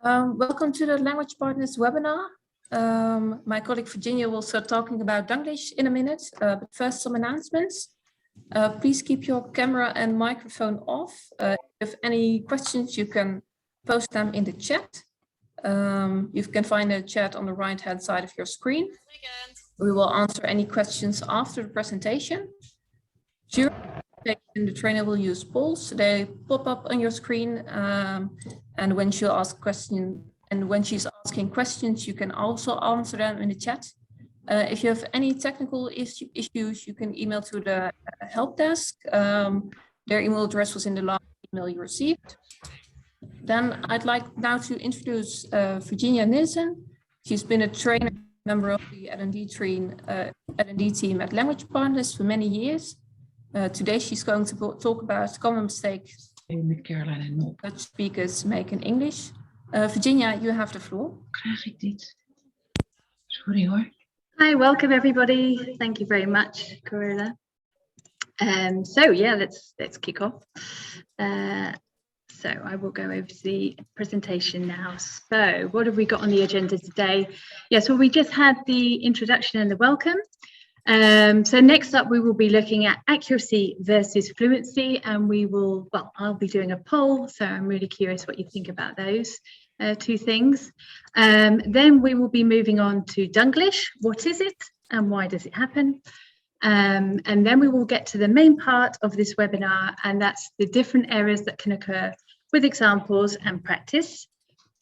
Welcome to the Language Partners webinar. My colleague Virginia will start talking about Dunglish in a minute, but first some announcements. Please keep your camera and microphone off. If you have any questions, you can post them in the chat. You can find the chat on the right-hand side of your screen. We will answer any questions after the presentation. During the presentation, the trainer will use polls. They pop up on your screen, and when she'll ask questions, and when she's asking questions, you can also answer them in the chat. If you have any technical issues, you can email to the help desk. Their email address was in the last email you received. Then I'd like now to introduce Virginia Nielsen. She's been a trainer member of the L&D team at Language Partners for many years. Today she's going to talk about common mistakes Dutch speakers make in English. Virginia, you have the floor. Krijg ik dit? Sorry hoor. Hi, welcome everybody. Thank you very much, Corolla. So yeah, let's kick off. So I will go over to the presentation now. So what have we got on the agenda today? Yes, well, we just had the introduction and the welcome. So next up, we will be looking at accuracy versus fluency, and we will, well, I'll be doing a poll. So I'm really curious what you think about those two things. Then we will be moving on to Dunglish. What is it and why does it happen? And then we will get to the main part of this webinar, and that's the different errors that can occur with examples and practice.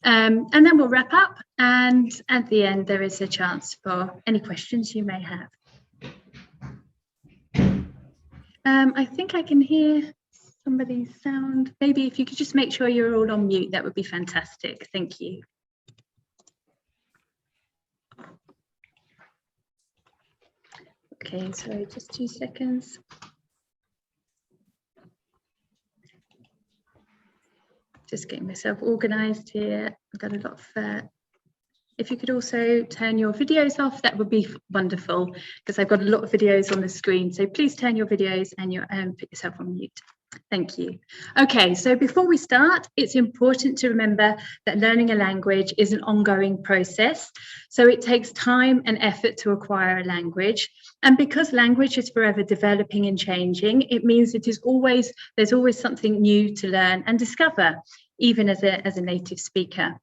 And then we'll wrap up, and at the end there is a chance for any questions you may have. I think I can hear somebody's sound. Maybe if you could just make sure you're all on mute, that would be fantastic. Thank you. Okay, sorry, just 2 seconds. Just getting myself organized here. I've got a lot of, if you could also turn your videos off, that would be wonderful, because I've got a lot of videos on the screen. So please turn your videos and put yourself on mute. Thank you. Okay, so before we start, it's important to remember that learning a language is an ongoing process. So it takes time and effort to acquire a language. And because language is forever developing and changing, it means there's always something new to learn and discover, even as a native speaker.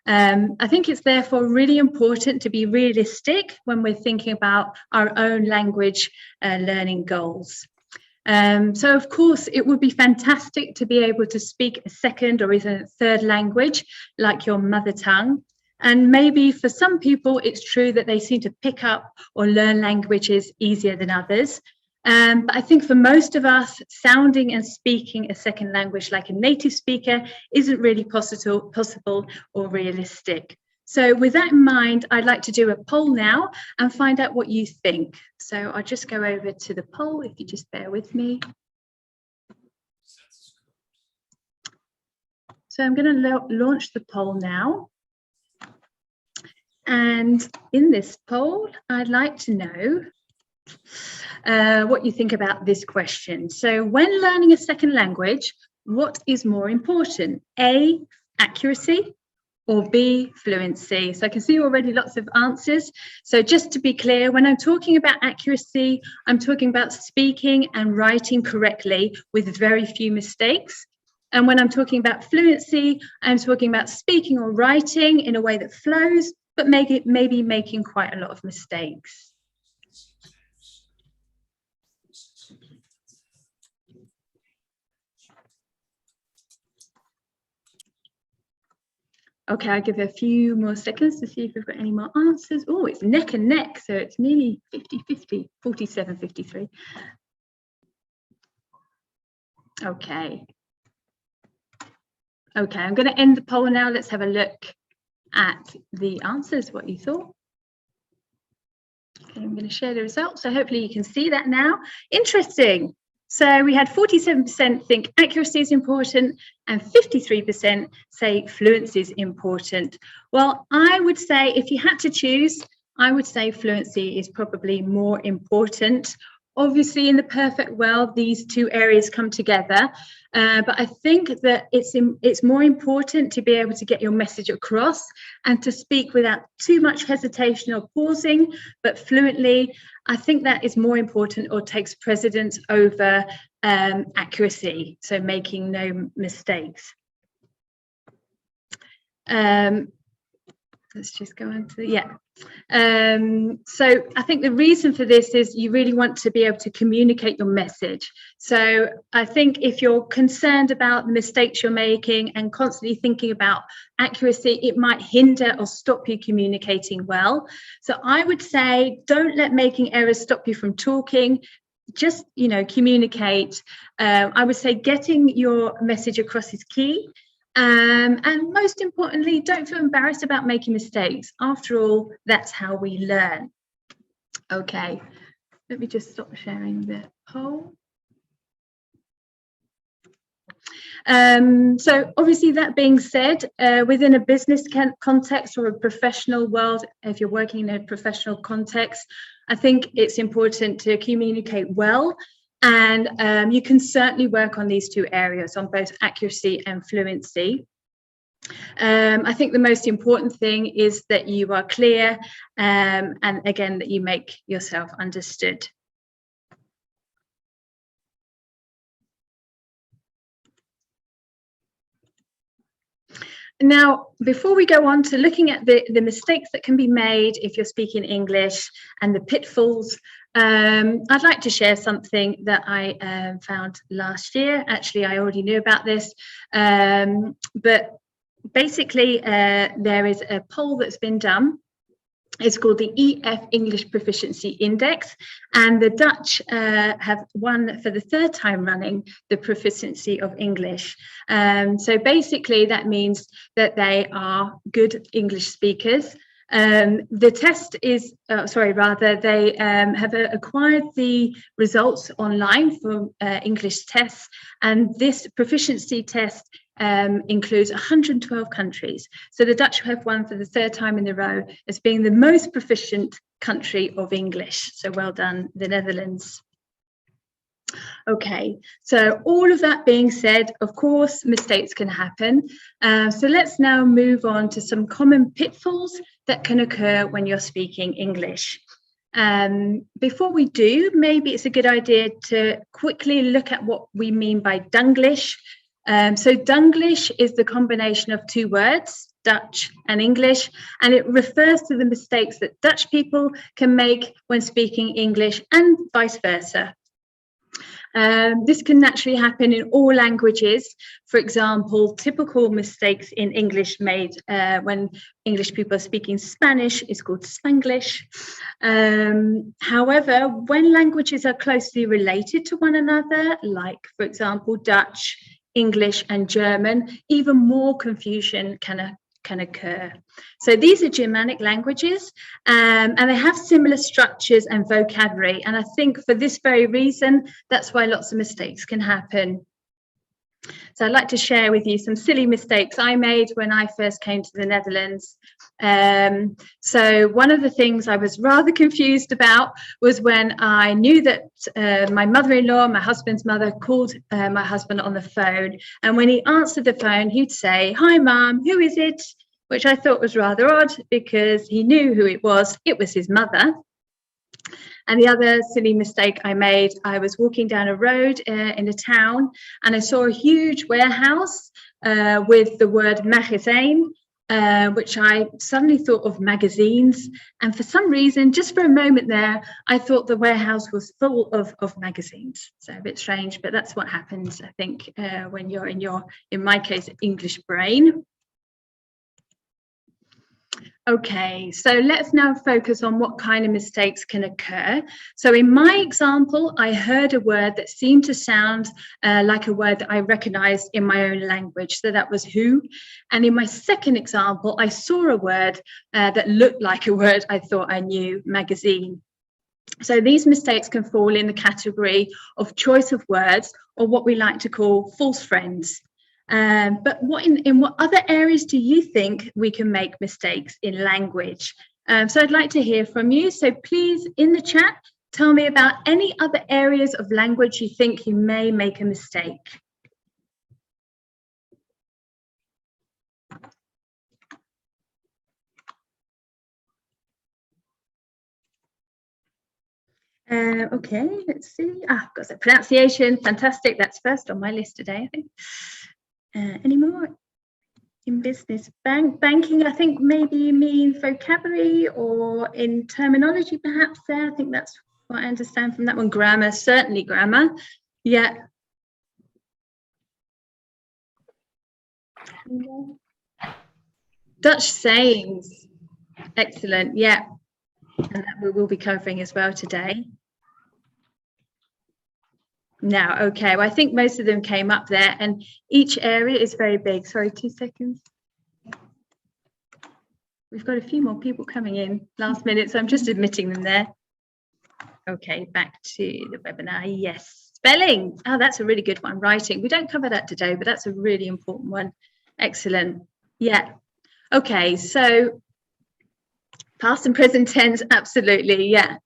I think it's therefore really important to be realistic when we're thinking about our own language learning goals. So of course, it would be fantastic to be able to speak a second or even a third language like your mother tongue. And maybe for some people, it's true that they seem to pick up or learn languages easier than others. But I think for most of us, sounding and speaking a second language like a native speaker isn't really possible or realistic. So with that in mind, I'd like to do a poll now and find out what you think. So I'll just go over to the poll, if you just bear with me. So I'm going to launch the poll now. And in this poll, I'd like to know what you think about this question. So when learning a second language, what is more important? A, accuracy, or B, fluency? So I can see already lots of answers. So just to be clear, when I'm talking about accuracy, I'm talking about speaking and writing correctly with very few mistakes. And when I'm talking about fluency, I'm talking about speaking or writing in a way that flows, but maybe making quite a lot of mistakes. Okay, I'll give a few more seconds to see if we've got any more answers. Oh, it's neck and neck, so it's nearly 50-50, 47-53. Okay. Okay, I'm going to end the poll now. Let's have a look at the answers, what you thought. Okay, I'm going to share the results, so hopefully you can see that now. Interesting. So we had 47% think accuracy is important and 53% say fluency is important. Well, I would say if you had to choose, I would say fluency is probably more important. Obviously, in the perfect world, these two areas come together. But I think that it's more important to be able to get your message across and to speak without too much hesitation or pausing, but fluently. I think that is more important or takes precedence over accuracy, so making no mistakes. Let's just go on to so I think the reason for this is you really want to be able to communicate your message. So I think if you're concerned about the mistakes you're making and constantly thinking about accuracy, it might hinder or stop you communicating well. So I would say don't let making errors stop you from talking. Just, communicate. I would say getting your message across is key. And most importantly, don't feel embarrassed about making mistakes. After all, that's how we learn. Okay, let me just stop sharing the poll. So obviously, that being said, within a business context or a professional world, if you're working in a professional context, I think it's important to communicate well. And you can certainly work on these two areas, on both accuracy and fluency. I think the most important thing is that you are clear and again, that you make yourself understood. Now, before we go on to looking at the mistakes that can be made if you're speaking English and the pitfalls, I'd like to share something that I found last year. Actually, I already knew about this, but basically there is a poll that's been done. It's called the EF English Proficiency Index, and the Dutch have won for the third time running the proficiency of English. So basically that means that they are good English speakers. The test is, they have acquired the results online for English tests, and this proficiency test includes 112 countries. So the Dutch have won for the third time in a row as being the most proficient country of English. So well done, the Netherlands. Okay, so all of that being said, of course, mistakes can happen. So let's now move on to some common pitfalls that can occur when you're speaking English. Before we do, maybe it's a good idea to quickly look at what we mean by Dunglish. So Dunglish is the combination of two words, Dutch and English, and it refers to the mistakes that Dutch people can make when speaking English and vice versa. This can naturally happen in all languages. For example, typical mistakes in English made when English people are speaking Spanish is called Spanglish. However, when languages are closely related to one another, like, for example, Dutch, English and German, even more confusion can occur. So these are Germanic languages, and they have similar structures and vocabulary. And I think for this very reason, that's why lots of mistakes can happen. So I'd like to share with you some silly mistakes I made when I first came to the Netherlands. So one of the things I was rather confused about was when I knew that my mother-in-law, my husband's mother, called my husband on the phone. And when he answered the phone, he'd say, "Hi, Mum, who is it?" Which I thought was rather odd because he knew who it was. It was his mother. And the other silly mistake I made, I was walking down a road in a town and I saw a huge warehouse with the word magazijn, which I suddenly thought of magazines. And for some reason, just for a moment there, I thought the warehouse was full of magazines. So a bit strange, but that's what happens, I think, when you're in my case, English brain. Okay, so let's now focus on what kind of mistakes can occur. So in my example, I heard a word that seemed to sound like a word that I recognized in my own language. So that was who. And in my second example, I saw a word that looked like a word I thought I knew, magazine. So these mistakes can fall in the category of choice of words, or what we like to call false friends. But in what other areas do you think we can make mistakes in language? So I'd like to hear from you. So please, in the chat, tell me about any other areas of language you think you may make a mistake. Okay, let's see. Got the pronunciation, fantastic. That's first on my list today, I think. Any more? In business, banking, I think maybe you mean vocabulary or in terminology perhaps there. I think that's what I understand from that one. Grammar, certainly grammar. Yeah. Dutch sayings, excellent, yeah. And that we will be covering as well today. Now, okay, well, I think most of them came up there and each area is very big. Sorry, 2 seconds. We've got a few more people coming in last minute, so I'm just admitting them there. Okay, back to the webinar. Yes, spelling. Oh, that's a really good one. Writing. We don't cover that today, but that's a really important one. Excellent. Yeah. Okay, so past and present tense, absolutely, yeah.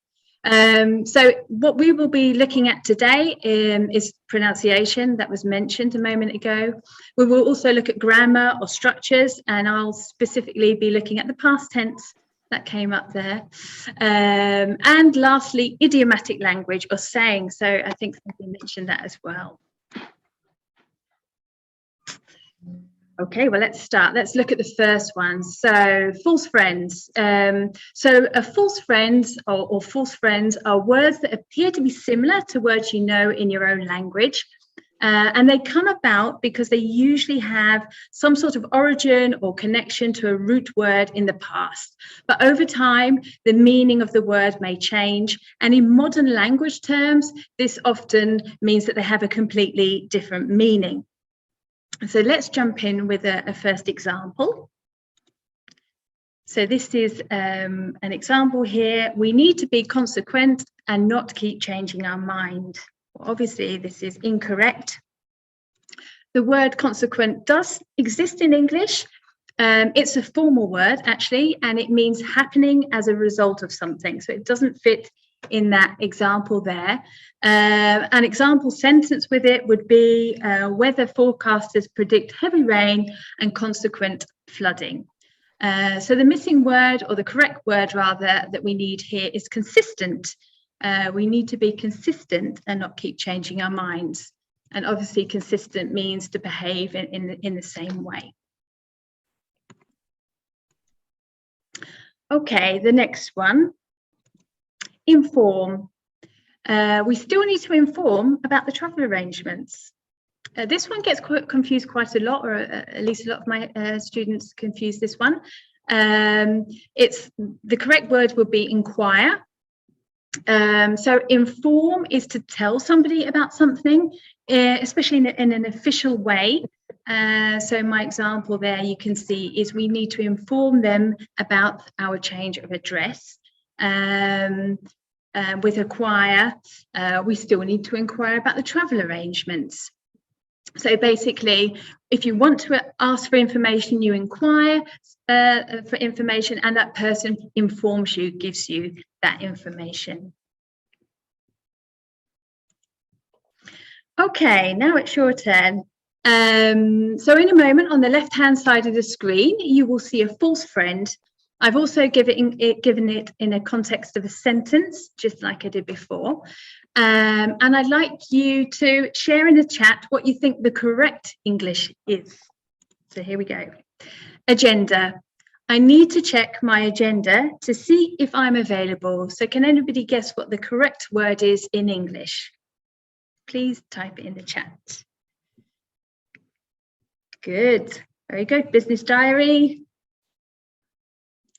So what we will be looking at today is pronunciation that was mentioned a moment ago. We will also look at grammar or structures, and I'll specifically be looking at the past tense that came up there. And lastly, idiomatic language or saying. So I think somebody mentioned that as well. Okay, well, let's start. Let's look at the first one. So false friends. So a false friends or false friends are words that appear to be similar to words you know in your own language. And they come about because they usually have some sort of origin or connection to a root word in the past. But over time, the meaning of the word may change. And in modern language terms, this often means that they have a completely different meaning. So let's jump in with a first example. So this is an example here. We need to be consequent and not keep changing our mind. Well, obviously, this is incorrect. The word consequent does exist in English. It's a formal word, actually, and it means happening as a result of something. So it doesn't fit in that example there. An example sentence with it would be weather forecasters predict heavy rain and consequent flooding. So the missing word, or the correct word rather, that we need here is consistent. We need to be consistent and not keep changing our minds. And obviously consistent means to behave in the same way. Okay, the next one. Inform. We still need to inform about the travel arrangements. This one gets confused quite a lot, or at least a lot of my students confuse this one. It's the correct word would be inquire. So inform is to tell somebody about something, especially in an official way. So my example there you can see is we need to inform them about our change of address. With acquire, we still need to inquire about the travel arrangements. So basically, if you want to ask for information, you inquire for information, and that person informs you, gives you that information. Okay, now it's your turn. So in a moment, on the left-hand side of the screen, you will see a false friend. I've also given it in a context of a sentence, just like I did before. And I'd like you to share in the chat what you think the correct English is. So here we go. Agenda. I need to check my agenda to see if I'm available. So can anybody guess what the correct word is in English? Please type it in the chat. Good. Very good. Business diary.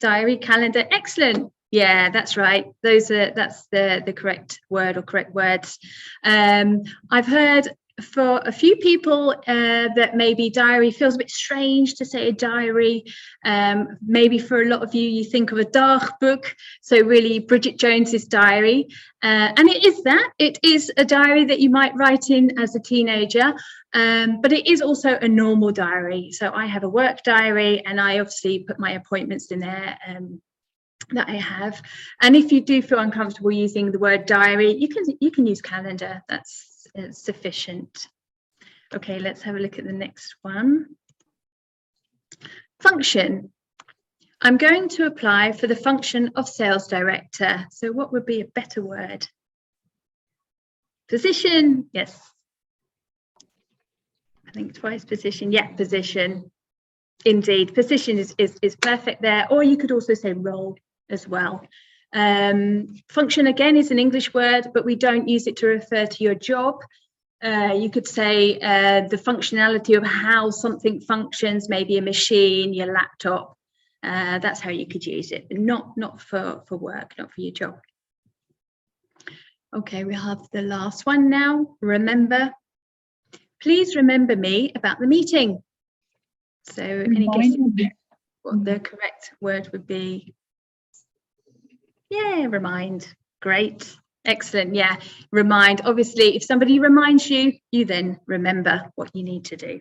Diary, calendar, excellent. Yeah, that's right. That's the correct word or correct words. I've heard for a few people that maybe diary feels a bit strange to say a diary. Maybe for a lot of you, you think of a dagboek, so really Bridget Jones's diary. And it is that. It is a diary that you might write in as a teenager, but it is also a normal diary. So I have a work diary, and I obviously put my appointments in there. that I have. And if you do feel uncomfortable using the word diary, you can use calendar. That's sufficient. Okay, let's have a look at the next one. Function. I'm going to apply for the function of sales director. So what would be a better word? Position. Yes. I think twice position. Yeah, position. Indeed, position is perfect there. Or you could also say role as well. Function again is an English word, but we don't use it to refer to your job. You could say the functionality of how something functions, maybe a machine, your laptop. That's how you could use it, not for work, not for your job. Okay, we have the last one now. Remember. Please remember me about the meeting. So any guesses what the correct word would be? Yeah, remind. Great. Excellent. Yeah, remind. Obviously, if somebody reminds you, you then remember what you need to do.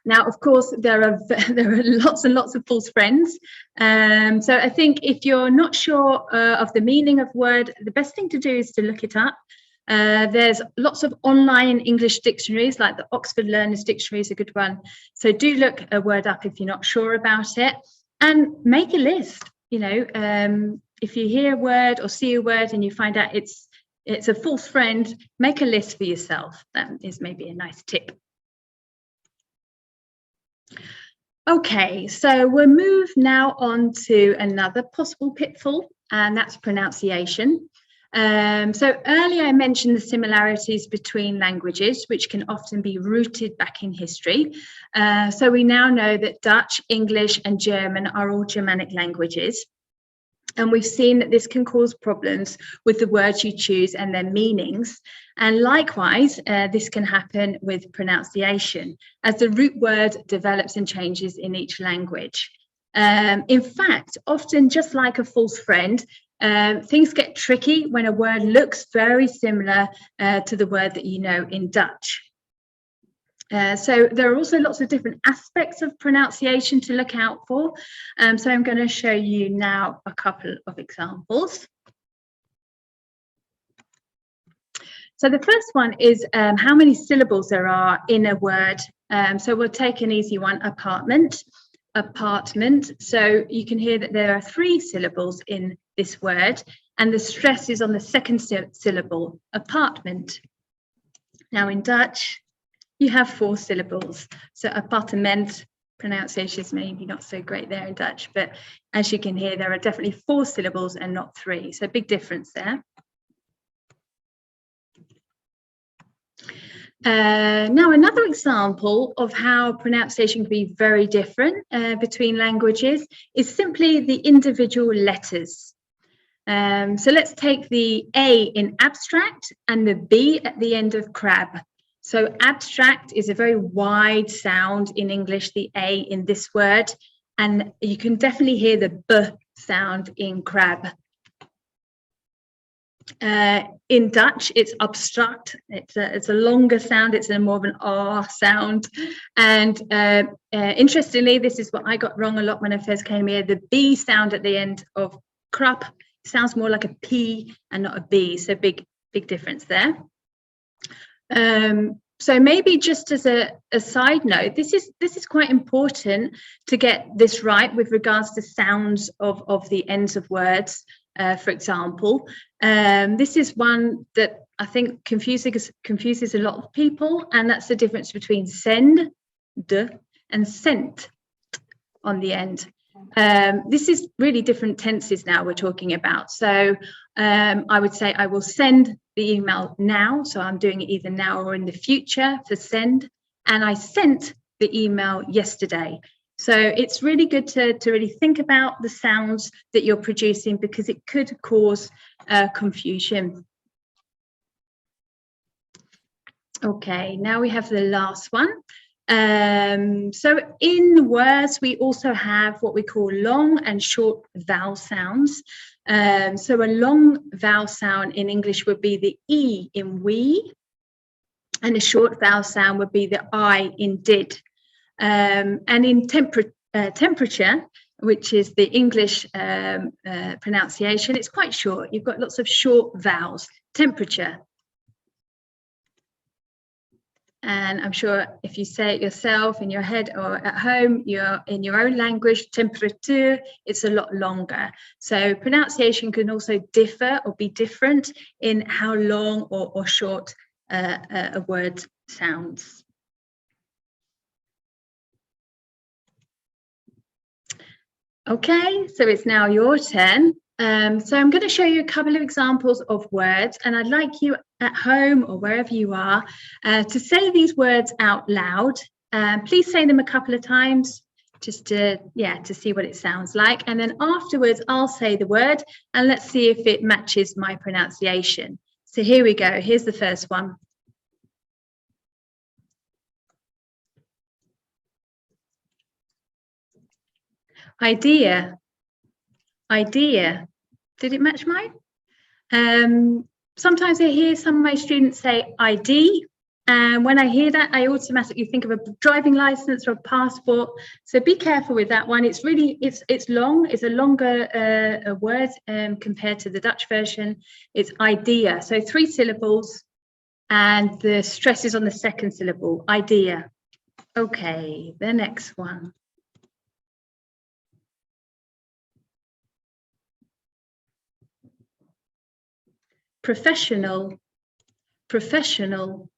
Now, of course, there are lots and lots of false friends. So I think if you're not sure of the meaning of word, the best thing to do is to look it up. There's lots of online English dictionaries, like the Oxford Learners Dictionary is a good one. So do look a word up if you're not sure about it, and make a list. You know, if you hear a word or see a word and you find out it's a false friend, make a list for yourself. That is maybe a nice tip. Okay, so we'll move now on to another possible pitfall, and that's pronunciation. So earlier I mentioned the similarities between languages, which can often be rooted back in history. So we now know that Dutch, English, and German are all Germanic languages. And we've seen that this can cause problems with the words you choose and their meanings. And likewise, this can happen with pronunciation as the root word develops and changes in each language. In fact, often just like a false friend, things get tricky when a word looks very similar to the word that you know in Dutch. So there are also lots of different aspects of pronunciation to look out for. So I'm going to show you now a couple of examples. So the first one is how many syllables there are in a word. So we'll take an easy one, apartment. Apartment. So you can hear that there are 3 syllables in this word, and the stress is on the second syllable, apartment. Now in Dutch, you have 4 syllables. So appartement, pronunciation is maybe not so great there in Dutch, but as you can hear, there are definitely 4 syllables and not 3. So big difference there. Now, another example of how pronunciation can be very different between languages is simply the individual letters. So let's take the A in abstract and the B at the end of crab. So abstract is a very wide sound in English, the A in this word, and you can definitely hear the B sound in crab. In Dutch, it's abstract. It's a longer sound. It's a more of an R sound. And interestingly, this is what I got wrong a lot when I first came here. The B sound at the end of crap sounds more like a P and not a B. So big difference there. So maybe just as a side note, this is quite important to get this right with regards to sounds of the ends of words. For example, this is one that I think confuses a lot of people, and that's the difference between send, d, and sent on the end. This is really different tenses now we're talking about. So I would say I will send the email now. So I'm doing it either now or in the future for send. And I sent the email yesterday. So it's really good to really think about the sounds that you're producing, because it could cause confusion. Okay, now we have the last one. So in words, we also have what we call long and short vowel sounds. So a long vowel sound in English would be the E in we, and a short vowel sound would be the I in did. And in temperature, which is the English pronunciation. It's quite short. You've got lots of short vowels. Temperature. And I'm sure if you say it yourself in your head or at home, you're in your own language, temperature, it's a lot longer. So pronunciation can also differ or be different in how long or short a word sounds. Okay, so it's now your turn. So I'm going to show you a couple of examples of words, and I'd like you at home or wherever you are to say these words out loud. Please say them a couple of times just to see what it sounds like. And then afterwards, I'll say the word and let's see if it matches my pronunciation. So here we go. Here's the first one. Idea. Idea. Did it match mine? Sometimes I hear some of my students say ID, and when I hear that, I automatically think of a driving license or a passport. So be careful with that one. It's really, it's long. It's a longer word compared to the Dutch version. It's idea. So 3 syllables, and the stress is on the second syllable. Idea. Okay, the next one. Professional, professional.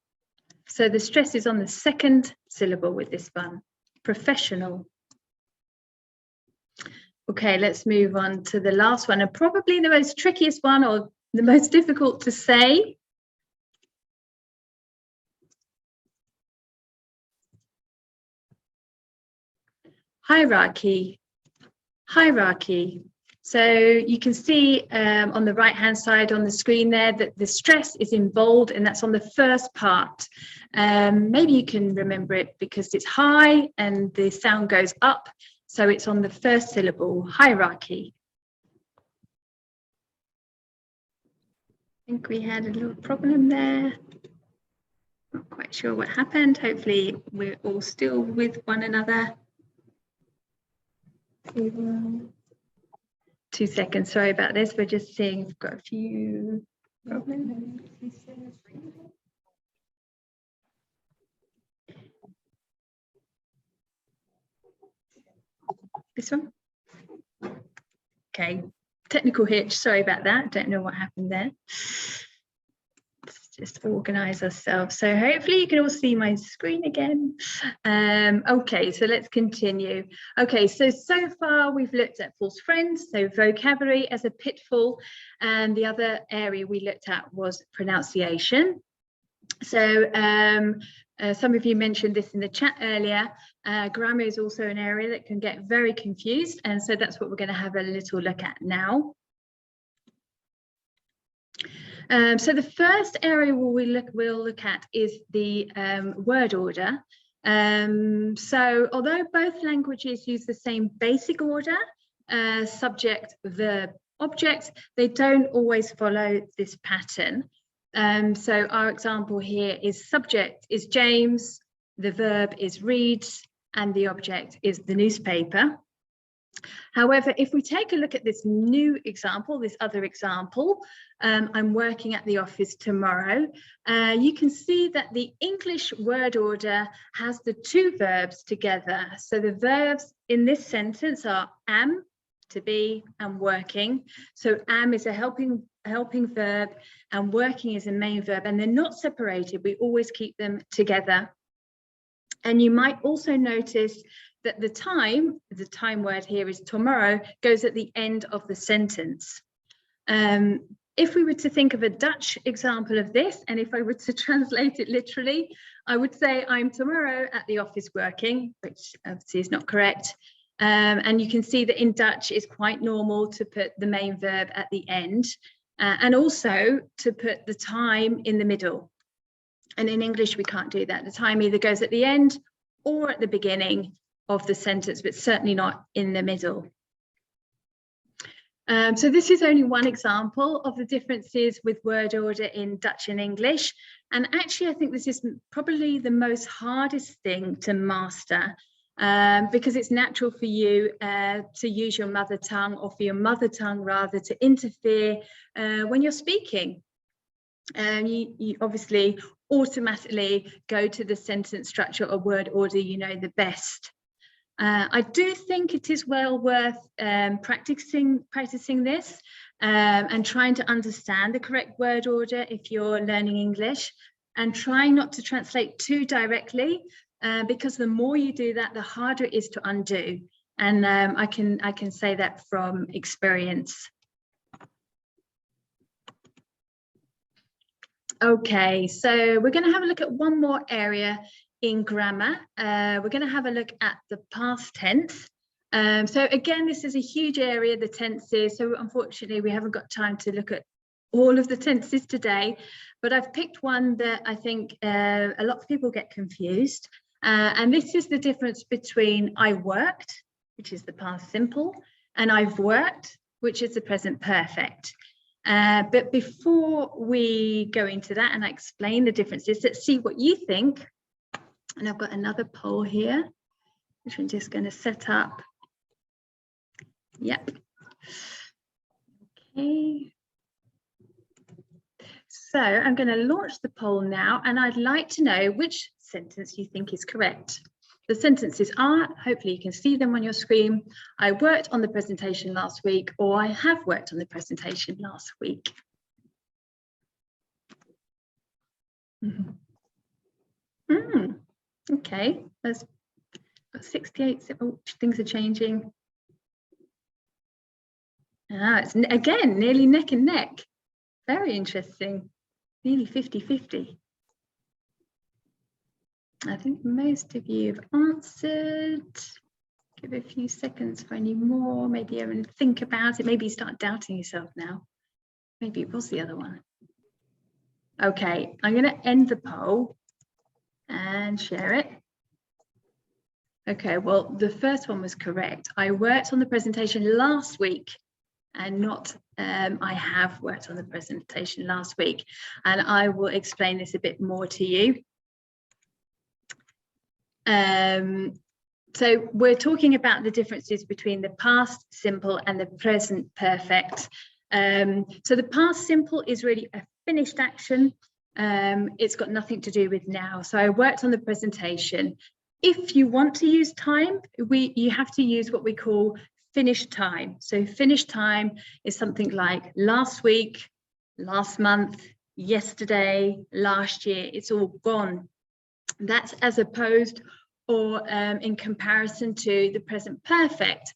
So the stress is on the second syllable with this one, professional. Okay, let's move on to the last one, and probably the most trickiest one or the most difficult to say. Hierarchy, hierarchy. So you can see on the right-hand side on the screen there that the stress is in bold, and that's on the first part. Maybe you can remember it because it's high and the sound goes up. So it's on the first syllable, hierarchy. I think we had a little problem there. Not quite sure what happened. Hopefully we're all still with one another. 2 seconds, sorry about this. We're just seeing, we've got a few problems. This one? Okay, technical hitch, sorry about that. Don't know what happened there. Let's just organize ourselves. So hopefully you can all see my screen again. Okay, so let's continue. Okay, so far we've looked at false friends, so vocabulary as a pitfall, and the other area we looked at was pronunciation. So some of you mentioned this in the chat earlier. Grammar is also an area that can get very confused, and so that's what we're going to have a little look at now. So the first area we'll look at is the word order. So although both languages use the same basic order, subject, verb, object, they don't always follow this pattern. So our example here is subject is James, the verb is reads, and the object is the newspaper. However, if we take a look at this new example, this other example, I'm working at the office tomorrow, you can see that the English word order has the 2 verbs together. So the verbs in this sentence are am, to be, and working. So am is a helping verb and working is a main verb, and they're not separated. We always keep them together. And you might also notice that the time word here is tomorrow, goes at the end of the sentence. If we were to think of a Dutch example of this, and if I were to translate it literally, I would say I'm tomorrow at the office working, which obviously is not correct. And you can see that in Dutch it's quite normal to put the main verb at the end, and also to put the time in the middle. And in English we can't do that. The time either goes at the end or at the beginning of the sentence, but certainly not in the middle. So this is only one example of the differences with word order in Dutch and English. And actually, I think this is probably the most hardest thing to master. because it's natural for you to use your mother tongue, or for your mother tongue rather, to interfere when you're speaking. You obviously automatically go to the sentence structure or word order you know the best. I do think it is well worth practicing this and trying to understand the correct word order if you're learning English, and trying not to translate too directly, because the more you do that, the harder it is to undo. And I can say that from experience. Okay, so we're going to have a look at one more area in grammar. We're going to have a look at the past tense. So again, this is a huge area, the tenses. So unfortunately, we haven't got time to look at all of the tenses today, but I've picked one that I think a lot of people get confused. And this is the difference between I worked, which is the past simple, and I've worked, which is the present perfect. But before we go into that and I explain the differences, let's see what you think. And I've got another poll here, which I'm just going to set up. Yep. Okay. So I'm going to launch the poll now, and I'd like to know which sentence you think is correct. The sentences are, hopefully you can see them on your screen, I worked on the presentation last week, or I have worked on the presentation last week. Okay, there's 68, oh, things are changing. It's again nearly neck and neck. Very interesting, nearly 50-50. I think most of you have answered. Give a few seconds for any more. Maybe even think about it. Maybe you start doubting yourself now. Maybe it was the other one. Okay, I'm going to end the poll and share it. Okay, well, the first one was correct. I worked on the presentation last week, and not I have worked on the presentation last week. And I will explain this a bit more to you. So we're talking about the differences between the past simple and the present perfect. So the past simple is really a finished action. It's got nothing to do with now. So I worked on the presentation. If you want to use time, you have to use what we call finished time. So finished time is something like last week, last month, yesterday, last year. It's all gone. That's as opposed or in comparison to the present perfect,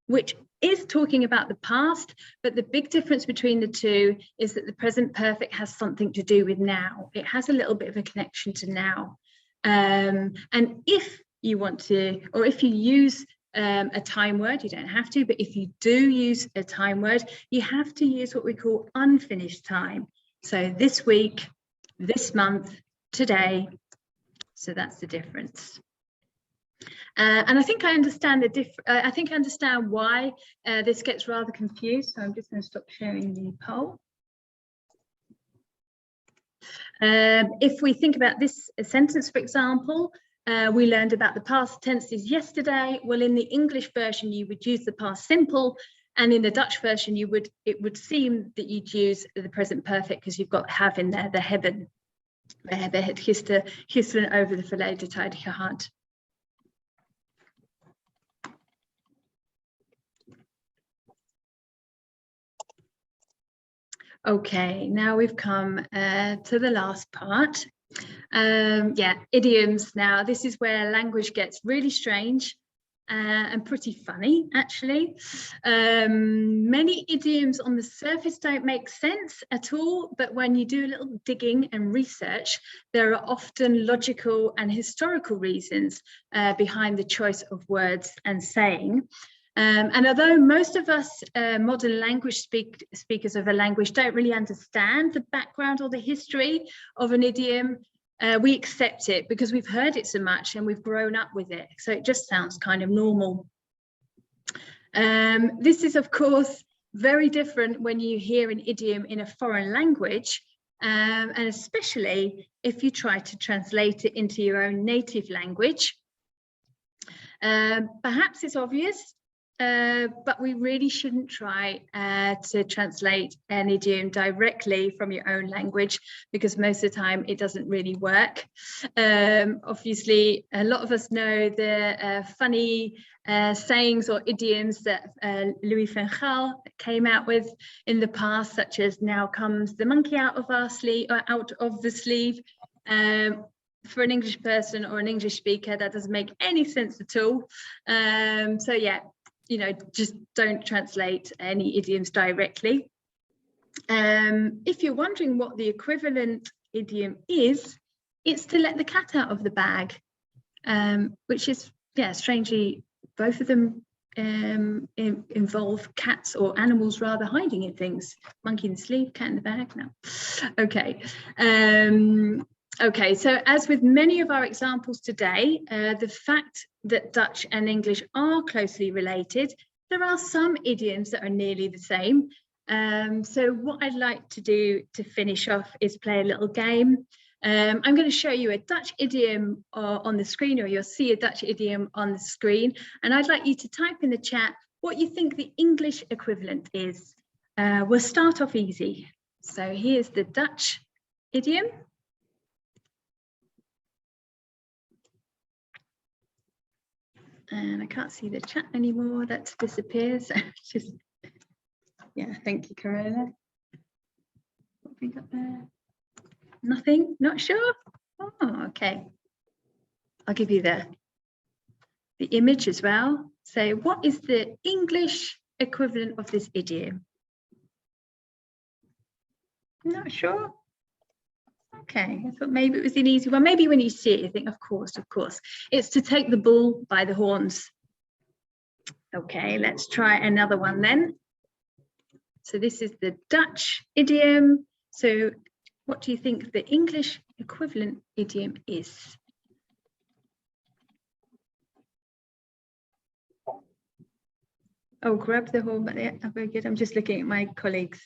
which is talking about the past, but the big difference between the two is that the present perfect has something to do with now. It has a little bit of a connection to now. And if you want to, or if you use a time word, you don't have to, but if you do use a time word, you have to use what we call unfinished time. So this week, this month, today. So that's the difference. And I think I understand I understand why this gets rather confused. So I'm just going to stop sharing the poll. If we think about this sentence, for example, we learned about the past tenses yesterday. Well, in the English version, you would use the past simple, and in the Dutch version, it would seem that you'd use the present perfect because you've got have in there the hebben. We hebben het gisteren over de verleden tijd gehad. Okay, now we've come to the last part. Yeah, idioms. Now, this is where language gets really strange and pretty funny, actually. Many idioms on the surface don't make sense at all, but when you do a little digging and research, there are often logical and historical reasons behind the choice of words and saying. And although most of us modern language speakers of a language don't really understand the background or the history of an idiom, we accept it because we've heard it so much and we've grown up with it. So it just sounds kind of normal. This is, of course, very different when you hear an idiom in a foreign language, and especially if you try to translate it into your own native language. Perhaps it's obvious, but we really shouldn't try to translate an idiom directly from your own language, because most of the time it doesn't really work. Obviously, a lot of us know the funny sayings or idioms that Louis van Gaal came out with in the past, such as "now comes the monkey out of our sleeve," or "out of the sleeve." For an English person or an English speaker, that doesn't make any sense at all. So yeah, you know, just don't translate any idioms directly. If you're wondering what the equivalent idiom is, it's to let the cat out of the bag, which is, yeah, strangely, both of them involve cats, or animals rather, hiding in things. Monkey in the sleeve, cat in the bag. No. Okay. Okay, so as with many of our examples today, the fact that Dutch and English are closely related, there are some idioms that are nearly the same. So what I'd like to do to finish off is play a little game. I'm going to show you a Dutch idiom on the screen, or you'll see a Dutch idiom on the screen, and I'd like you to type in the chat what you think the English equivalent is. We'll start off easy. So here's the Dutch idiom. And I can't see the chat anymore, that's disappeared. So just, yeah, thank you, Carola. What have we got there? Nothing, not sure? Oh, okay. I'll give you the image as well. So what is the English equivalent of this idiom? Not sure. Okay, I thought maybe it was an easy one. Maybe when you see it, you think, of course, of course. It's to take the bull by the horns. Okay, let's try another one then. So this is the Dutch idiom. So what do you think the English equivalent idiom is? Oh, grab the horn, but yeah, very good. I'm just looking at my colleagues'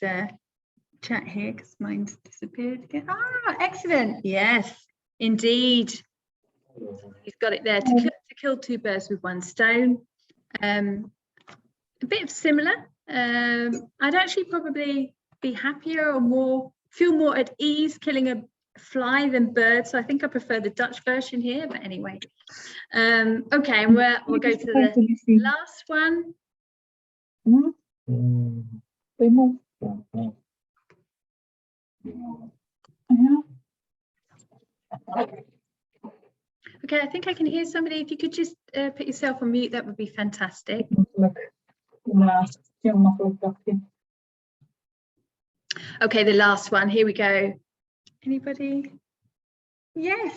chat here because mine's disappeared again. Ah, excellent. Yes, indeed. He's got it there. To kill two birds with one stone. A bit of similar. I'd actually probably be happier or feel more at ease killing a fly than bird. So I think I prefer the Dutch version here. But anyway, okay, and we'll go to the last one. Okay, I think I can hear somebody. If you could just put yourself on mute, that would be fantastic. Okay, the last one. Here we go. Anybody? Yes,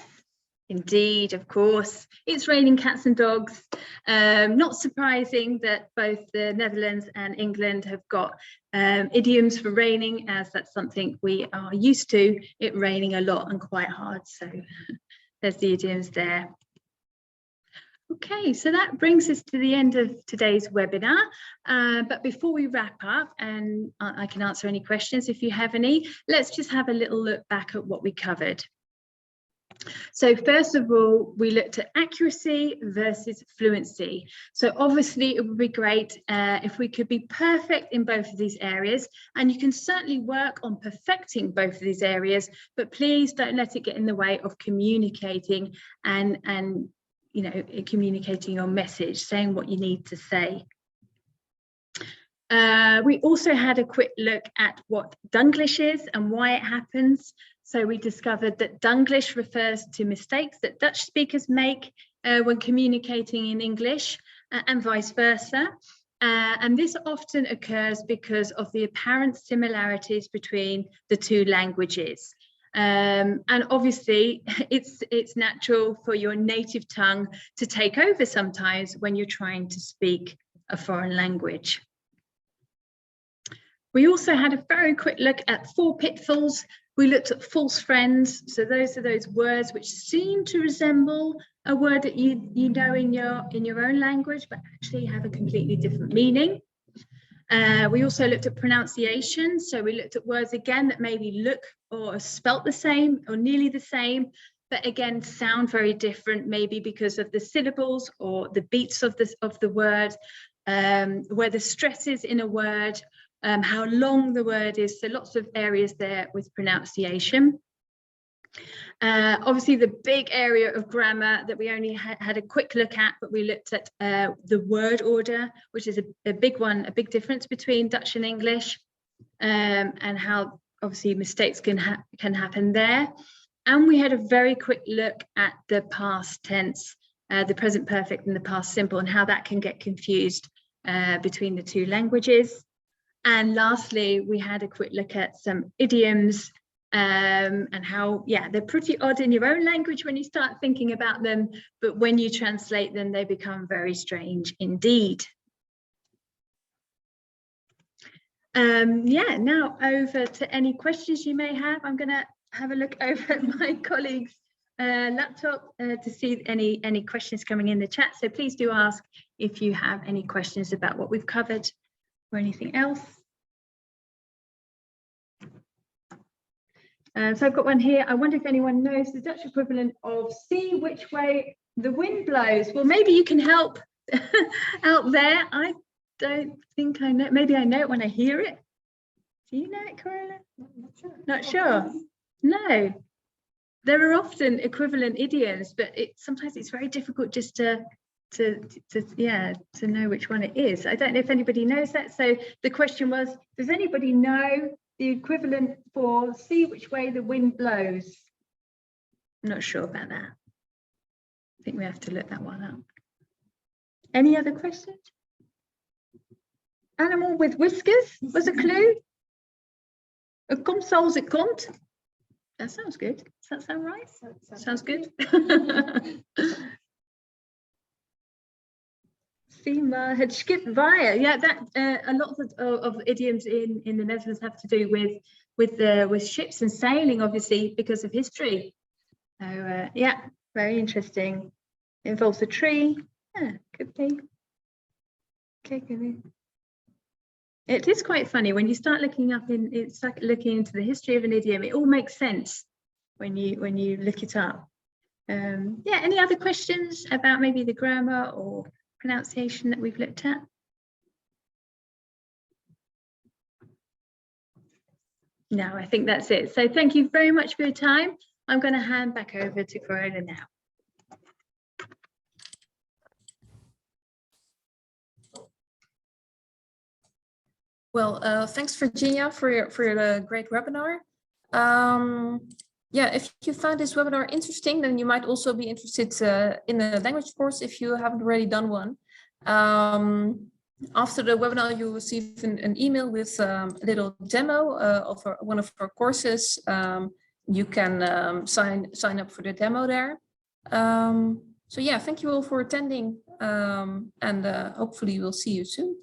indeed, of course. It's raining cats and dogs. Not surprising that both the Netherlands and England have got idioms for raining, as that's something we are used to, it raining a lot and quite hard. So there's the idioms there. Okay, so that brings us to the end of today's webinar. But before we wrap up, and I can answer any questions if you have any, let's just have a little look back at what we covered. So first of all, we looked at accuracy versus fluency. So obviously it would be great if we could be perfect in both of these areas, and you can certainly work on perfecting both of these areas, but please don't let it get in the way of communicating and you know, communicating your message, saying what you need to say. We also had a quick look at what Dunglish is and why it happens. So we discovered that Dunglish refers to mistakes that Dutch speakers make when communicating in English and vice versa. And this often occurs because of the apparent similarities between the two languages. And obviously it's natural for your native tongue to take over sometimes when you're trying to speak a foreign language. We also had a very quick look at 4 pitfalls. We looked at false friends. So those are those words which seem to resemble a word that you know in your own language, but actually have a completely different meaning. We also looked at pronunciation. So we looked at words again that maybe look or are spelt the same or nearly the same, but again, sound very different, maybe because of the syllables or the beats of the word, where the stress is in a word, how long the word is. So lots of areas there with pronunciation. Obviously, the big area of grammar that we only had a quick look at, but we looked at the word order, which is a big one, a big difference between Dutch and English, and how obviously mistakes can happen there. And we had a very quick look at the past tense, the present perfect and the past simple, and how that can get confused between the two languages. And lastly, we had a quick look at some idioms, and how, yeah, they're pretty odd in your own language when you start thinking about them, but when you translate them, they become very strange indeed. Yeah, now over to any questions you may have. I'm going to have a look over at my colleague's laptop to see any questions coming in the chat. So please do ask if you have any questions about what we've covered or anything else. So I've got one here. I wonder if anyone knows the Dutch equivalent of see which way the wind blows. Well, maybe you can help out there. I don't think I know. Maybe I know it when I hear it. Do you know it, Corolla? Not sure. No. There are often equivalent idioms, but sometimes it's very difficult just to know which one it is. I don't know if anybody knows that. So the question was, does anybody know the equivalent for see which way the wind blows? I'm not sure about that. I think we have to look that one up. Any other questions? Animal with whiskers was a clue. Het komt zoals het komt. That sounds good. Does that sound right? Sounds good. Sima, het schip via. Yeah, that a lot of idioms in the Netherlands have to do with ships and sailing, obviously, because of history. So yeah, very interesting. It involves a tree. Yeah, could be. Okay, could be. It is quite funny when you start looking up it's like looking into the history of an idiom. It all makes sense when you look it up. Yeah, any other questions about maybe the grammar or pronunciation that we've looked at? No, I think that's it. So thank you very much for your time. I'm going to hand back over to Corolla now. Well, thanks, Virginia, for your great webinar. Yeah, if you found this webinar interesting, then you might also be interested in the language course if you haven't already done one. After the webinar, you'll receive an email with a little demo of one of our courses. You can sign up for the demo there. So yeah, thank you all for attending, and hopefully we'll see you soon.